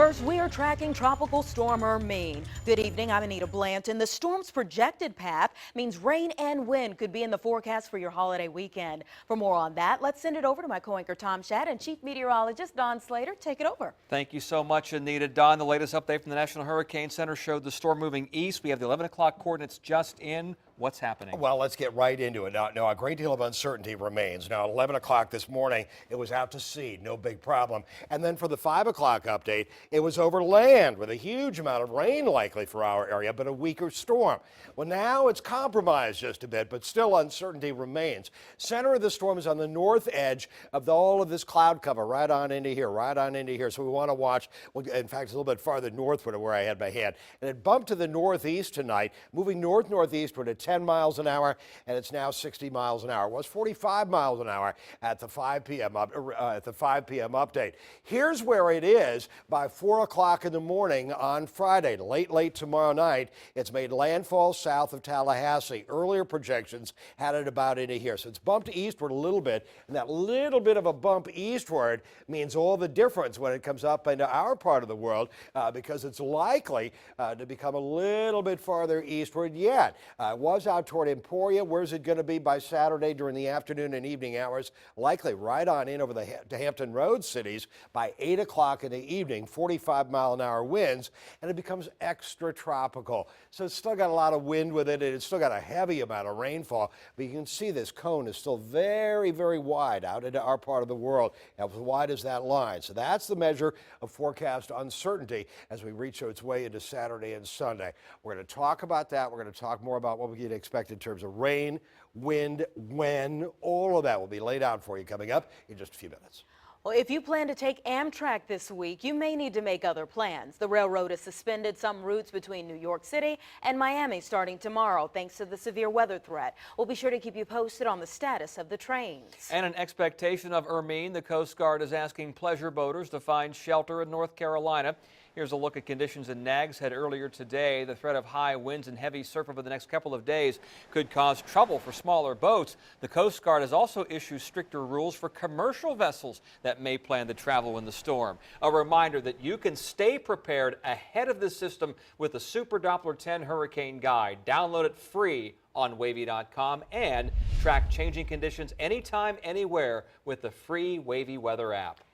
First, we are tracking Tropical Storm Hermine. Good evening, I'm Anita Blanton. The storm's projected path means rain and wind could be in the forecast for your holiday weekend. For more on that, let's send it over to my co-anchor Tom Shadd and Chief Meteorologist Don Slater. Take it over. Thank you so much, Anita. Don, the latest update from the National Hurricane Center showed the storm moving east. We have the 11 o'clock coordinates just in. What's happening? Well, let's get right into it. Now, a great deal of uncertainty remains. Now, at 11 o'clock this morning, it was out to sea, no big problem. And then for the 5 o'clock update, it was over land with a huge amount of rain likely for our area, but a weaker storm. Well, now it's compromised just a bit, but still uncertainty remains. Center of the storm is on the north edge of all of this cloud cover, right on into here. So we want to watch, well, in fact, it's a little bit farther northward of where I had my hand. And it bumped to the northeast tonight, moving north-northeastward at 10 miles an hour, and it's now 60 miles an hour. It was 45 miles an hour at the 5 p.m. update. Here's where it is by 4 o'clock in the morning on Friday. Late tomorrow night, it's made landfall south of Tallahassee. Earlier projections had it about into here. So it's bumped eastward a little bit, and that little bit of a bump eastward means all the difference when it comes up into our part of the world because it's likely to become a little bit farther eastward yet. It was out toward Emporia. Where's it going to be by Saturday during the afternoon and evening hours? Likely right on in over the Hampton Roads cities by 8 o'clock in the evening, 45-mile-an-hour winds, and it becomes extra tropical. So it's still got a lot of wind with it, and it's still got a heavy amount of rainfall, but you can see this cone is still very, very wide out into our part of the world, as wide as that line. So that's the measure of forecast uncertainty as we reach its way into Saturday and Sunday. We're going to talk about that. We're going to talk more about what we can expect in terms of rain, wind, when, all of that will be laid out for you coming up in just a few minutes. Well, if you plan to take Amtrak this week, you may need to make other plans. The railroad has suspended some routes between New York City and Miami starting tomorrow, thanks to the severe weather threat. We'll be sure to keep you posted on the status of the trains. And in expectation of Hermine, the Coast Guard is asking pleasure boaters to find shelter in North Carolina. Here's a look at conditions in Nags Head earlier today. The threat of high winds and heavy surf over the next couple of days could cause trouble for smaller boats. The Coast Guard has also issued stricter rules for commercial vessels that may plan to travel in the storm. A reminder that you can stay prepared ahead of the system with the Super Doppler 10 Hurricane Guide. Download it free on wavy.com and track changing conditions anytime, anywhere with the free Wavy Weather app.